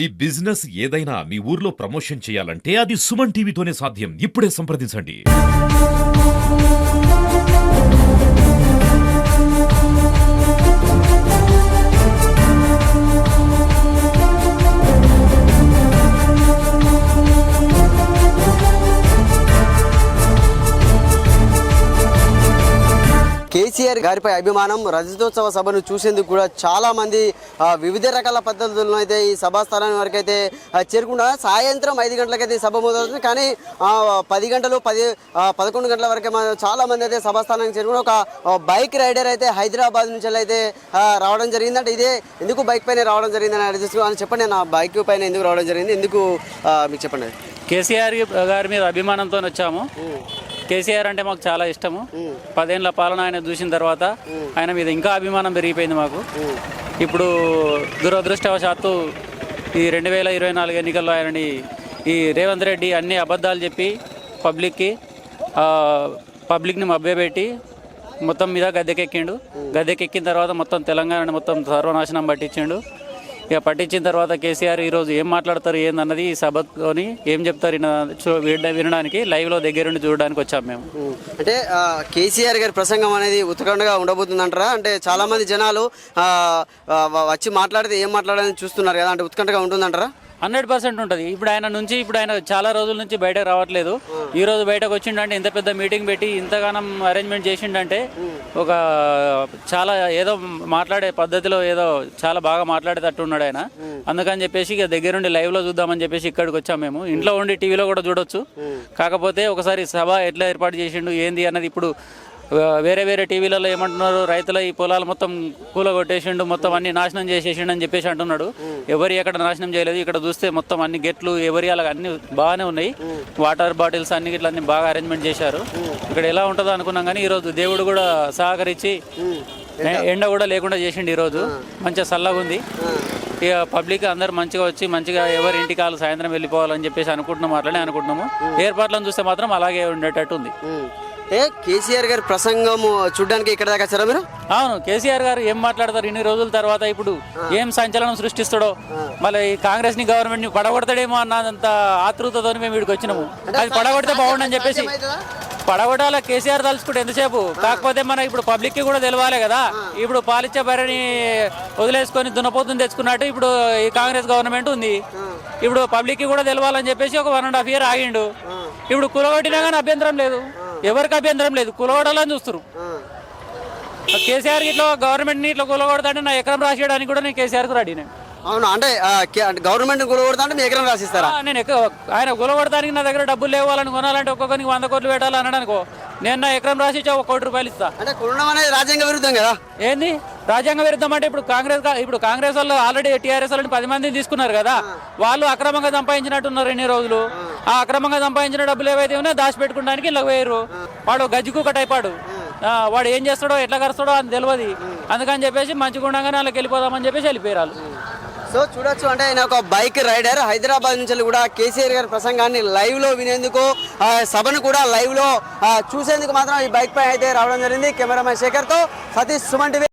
ఈ బిజినెస్ ఏదైనా మీ ఊర్లో ప్రమోషన్ చేయాలంటే అది సుమన్ టీవీతోనే సాధ్యం. ఇప్పుడే సంప్రదించండి. కేసీఆర్ గారిపై అభిమానం రజతోత్సవ సభను చూసేందుకు కూడా చాలా మంది వివిధ రకాల పద్ధతులను అయితే ఈ సభా స్థలాన్ని వరకు అయితే చేరుకుంటారు. సాయంత్రం 5 గంటలకైతే సభ మొదలవుతుంది. కానీ 10 గంటలు 11 గంటల వరకే చాలా మంది అయితే సభా స్థానానికి చేరుకుని ఒక బైక్ రైడర్ అయితే హైదరాబాద్ నుంచి అయితే రావడం జరిగింది. అంటే ఇదే ఎందుకు బైక్ పైన రావడం జరిగిందని అడిగి చెప్పండి. నా బైక్ పైన ఎందుకు రావడం జరిగింది, ఎందుకు మీకు చెప్పండి. కేసీఆర్ గారి మీద అభిమానంతో వచ్చాము. కేసీఆర్ అంటే మాకు చాలా ఇష్టము. 10 ఏళ్ల పాలన ఆయన చూసిన తర్వాత ఆయన మీద ఇంకా అభిమానం పెరిగిపోయింది మాకు. ఇప్పుడు దురదృష్టవశాత్తు ఈ 2024 ఎన్నికల్లో ఆయనని ఈ రేవంత్ రెడ్డి అన్ని అబద్ధాలు చెప్పి పబ్లిక్ని మభ్యపెట్టి మొత్తం మీద గద్దెకెక్కిండు. గద్దెకెక్కిన తర్వాత మొత్తం తెలంగాణని మొత్తం సర్వనాశనం పట్టించిండు. ఇక పట్టించిన తర్వాత కేసీఆర్ ఈరోజు ఏం మాట్లాడతారు ఏందన్నది ఈ సభతోని ఏం చెప్తారు వినడానికి లైవ్లో దగ్గరుండి చూడడానికి వచ్చాము మేము. అంటే కేసీఆర్ గారి ప్రసంగం అనేది ఉత్తకండగా ఉండబోతుందంటారా? అంటే చాలా మంది జనాలు వచ్చి మాట్లాడితే ఏం మాట్లాడాలని చూస్తున్నారు కదా, అంటే ఉత్కంఠగా ఉంటుందంటారా? 100% ఉంటుంది. ఇప్పుడు ఆయన చాలా రోజుల నుంచి బయటకు రావట్లేదు. ఈ రోజు బయటకు వచ్చిండంటే ఇంత పెద్ద మీటింగ్ పెట్టి ఇంతగానం అరేంజ్మెంట్ చేసిండంటే ఒక చాలా ఏదో మాట్లాడే పద్ధతిలో ఏదో చాలా బాగా మాట్లాడేటట్టు ఉన్నాడు ఆయన. అందుకని చెప్పేసి ఇక దగ్గరుండి లైవ్లో చూద్దామని చెప్పేసి ఇక్కడికి వచ్చాము మేము. ఇంట్లో ఉండి టీవీలో కూడా చూడొచ్చు. కాకపోతే ఒకసారి సభ ఎట్లా ఏర్పాటు చేసిండు ఏంది అన్నది ఇప్పుడు వేరే టీవీలలో ఏమంటున్నారు, రైతుల ఈ పొలాలు మొత్తం కూలగొట్టేసిండు, మొత్తం అన్ని నాశనం చేసేసిండు అని చెప్పేసి అంటున్నాడు. ఎవరి ఎక్కడ నాశనం చేయలేదు. ఇక్కడ చూస్తే మొత్తం అన్ని గెట్లు ఎవరి అలా అన్ని బాగానే ఉన్నాయి. వాటర్ బాటిల్స్ అన్ని గిట్ల అన్ని బాగా అరేంజ్మెంట్ చేశారు. ఇక్కడ ఎలా ఉంటుందో అనుకున్నాం కానీ ఈరోజు దేవుడు కూడా సహకరించి ఎండ కూడా లేకుండా చేసిండు. ఈరోజు మంచిగా చల్లగా ఉంది. ఇక పబ్లిక్ అందరు మంచిగా వచ్చి మంచిగా ఎవరి ఇంటికి వాళ్ళు సాయంత్రం వెళ్ళిపోవాలని చెప్పేసి అనుకుంటున్నాము. ఏర్పాట్లను చూస్తే మాత్రం అలాగే ఉండేటట్టు ఉంది. కేసీఆర్ గారి ప్రసంగం చూడడానికి ఇక్కడ దాకా వచ్చారా మీరు? అవును, కేసీఆర్ గారు ఏం మాట్లాడతారు ఇన్ని రోజుల తర్వాత, ఇప్పుడు ఏం సంచలనం సృష్టిస్తాడో, మళ్ళీ ఈ కాంగ్రెస్ ని గవర్నమెంట్ ని పడగొడతాడేమో అన్నంత ఆతృతతో మేము వీడికి వచ్చినాము. అది పడగొడితే బాగుండని చెప్పేసి పడగొట్టాల కేసీఆర్ తలుచుకుంటే ఎంతసేపు. కాకపోతే మన ఇప్పుడు పబ్లిక్ కి కూడా తెలవాలి కదా. ఇప్పుడు పాలిచ్చే బర్రెని వదిలేసుకొని దున్నపోతుని తెచ్చుకున్నట్టు ఇప్పుడు ఈ కాంగ్రెస్ గవర్నమెంట్ ఉంది. ఇప్పుడు పబ్లిక్ కి కూడా తెలవాలని చెప్పేసి ఒక 1.5 year ఆగిండు. ఇప్పుడు కులగొట్టినా కానీ అభ్యంతరం లేదు, ఎవరికి అభ్యంతరం లేదు, కులగొట్టాలని చూస్తారు. కేసీఆర్ ఇట్లా గవర్నమెంట్ ని ఇట్లా కులగొడతాంటే నా ఎకరం రాసేయడానికి కూడా నేను కేసీఆర్ కు రెడీ. అవును, అంటే గవర్నమెంట్ కులగొడతా అంటే మీ ఎకరం రాసిస్తారా? నేను ఆయన కులగొడతానికి నా దగ్గర డబ్బులు లేవాలని కొనాలంటే ఒక్కొక్కరికి 100 కోట్లు పెట్టాలి అనడానికో నేను నా ఎకరం రాసి ఇచ్చా 1 కోటి రూపాయలు ఇస్తా. అంటే కొనడం అనేది రాజ్యాంగ విరుద్ధం కదా? ఏంది రాజ్యాంగ విరుద్ధం అంటే ఇప్పుడు కాంగ్రెస్ వాళ్ళు ఆల్రెడీ టీఆర్ఎస్ వాళ్ళని 10 మందిని తీసుకున్నారు కదా. వాళ్ళు అక్రమంగా సంపాదించినట్టున్నారు ఎన్ని రోజులు. ఆ అక్రమంగా సంపాదించిన డబ్బులు ఏవైతే ఉన్నాయో దాచిపెట్టుకోవడానికి ఇలా వేయరు. వాడు గజ్జికుకట్ అయిపోయాడు. వాడు ఏం చేస్తాడో ఎట్లా కరుస్తాడో అని తెలియదు. అందుకని చెప్పేసి మంచిగా ఉండగానే వాళ్ళకి వెళ్ళిపోదామని చెప్పేసి వెళ్ళిపోయారు. సో చూడొచ్చు, అంటే ఆయన ఒక బైక్ రైడర్ హైదరాబాద్ నుంచి కూడా కేసీఆర్ గారి ప్రసంగాన్ని లైవ్ లో వినేందుకు, సభను కూడా లైవ్ లో చూసేందుకు మాత్రం ఈ బైక్ పై అయితే రావడం జరిగింది. కెమెరామెన్ శేఖర్ తో సతీష్, సుమన్ టీవీ.